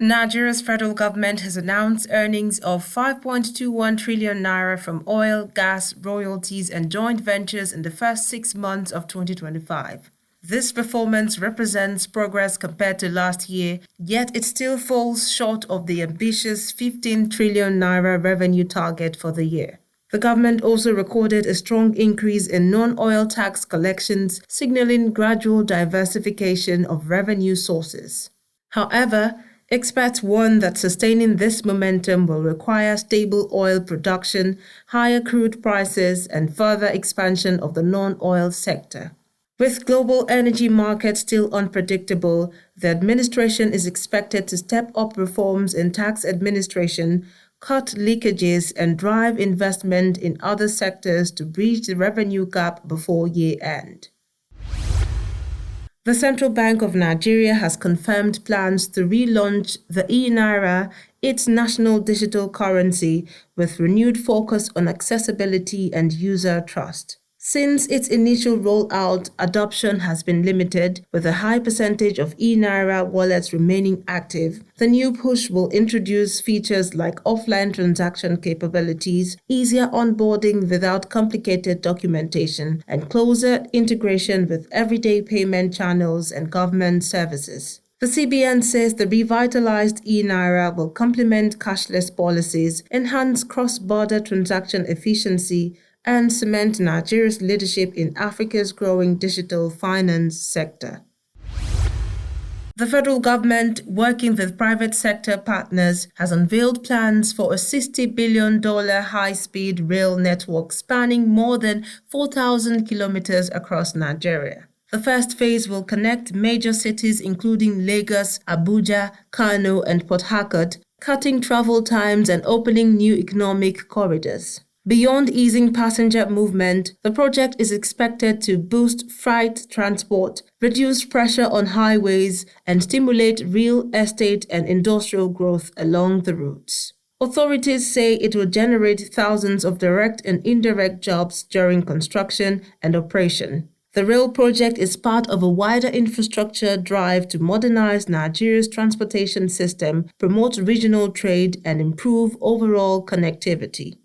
Nigeria's federal government has announced earnings of 5.21 trillion naira from oil, gas, royalties, and joint ventures in the first 6 months of 2025. This performance represents progress compared to last year, yet it still falls short of the ambitious 15 trillion naira revenue target for the year. The government also recorded a strong increase in non-oil tax collections, signaling gradual diversification of revenue sources. However, experts warn that sustaining this momentum will require stable oil production, higher crude prices, and further expansion of the non-oil sector. With global energy markets still unpredictable, the administration is expected to step up reforms in tax administration, cut leakages, and drive investment in other sectors to bridge the revenue gap before year-end. The Central Bank of Nigeria has confirmed plans to relaunch the e-Naira, its national digital currency, with renewed focus on accessibility and user trust. Since its initial rollout, adoption has been limited, with a high percentage of e-Naira wallets remaining active. The new push will introduce features like offline transaction capabilities, easier onboarding without complicated documentation, and closer integration with everyday payment channels and government services. The CBN says the revitalized e-Naira will complement cashless policies, enhance cross-border transaction efficiency, and cement Nigeria's leadership in Africa's growing digital finance sector. The federal government, working with private sector partners, has unveiled plans for a $60 billion high-speed rail network spanning more than 4,000 kilometers across Nigeria. The first phase will connect major cities including Lagos, Abuja, Kano, and Port Harcourt, cutting travel times and opening new economic corridors. Beyond easing passenger movement, the project is expected to boost freight transport, reduce pressure on highways, and stimulate real estate and industrial growth along the routes. Authorities say it will generate thousands of direct and indirect jobs during construction and operation. The rail project is part of a wider infrastructure drive to modernize Nigeria's transportation system, promote regional trade, and improve overall connectivity.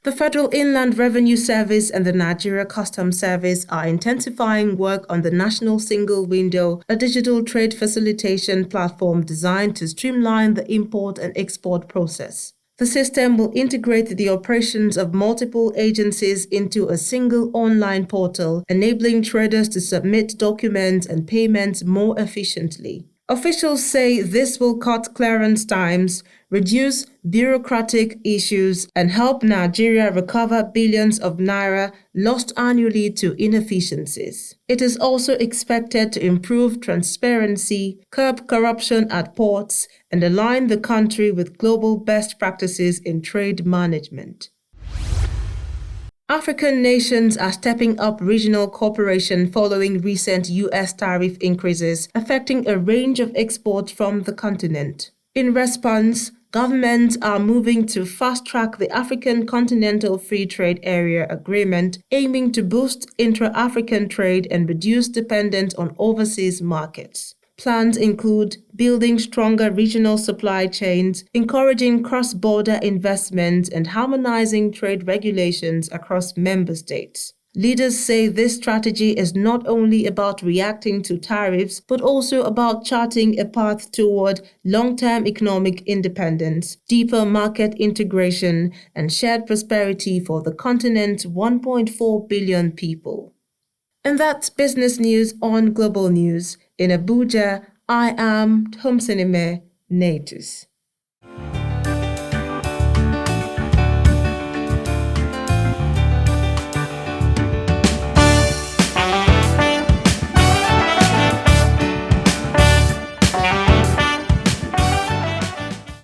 The Federal Inland Revenue Service and the Nigeria Customs Service are intensifying work on the National Single Window, a digital trade facilitation platform designed to streamline the import and export process. The system will integrate the operations of multiple agencies into a single online portal, enabling traders to submit documents and payments more efficiently. Officials say this will cut clearance times, reduce bureaucratic issues, and help Nigeria recover billions of naira lost annually to inefficiencies. It is also expected to improve transparency, curb corruption at ports, and align the country with global best practices in trade management. African nations are stepping up regional cooperation following recent U.S. tariff increases affecting a range of exports from the continent. In response, governments are moving to fast-track the African Continental Free Trade Area Agreement, aiming to boost intra-African trade and reduce dependence on overseas markets. Plans include building stronger regional supply chains, encouraging cross-border investment, and harmonizing trade regulations across member states. Leaders say this strategy is not only about reacting to tariffs, but also about charting a path toward long-term economic independence, deeper market integration, and shared prosperity for the continent's 1.4 billion people. And that's business news on Global News. In Abuja, I am Tomsinime Natus.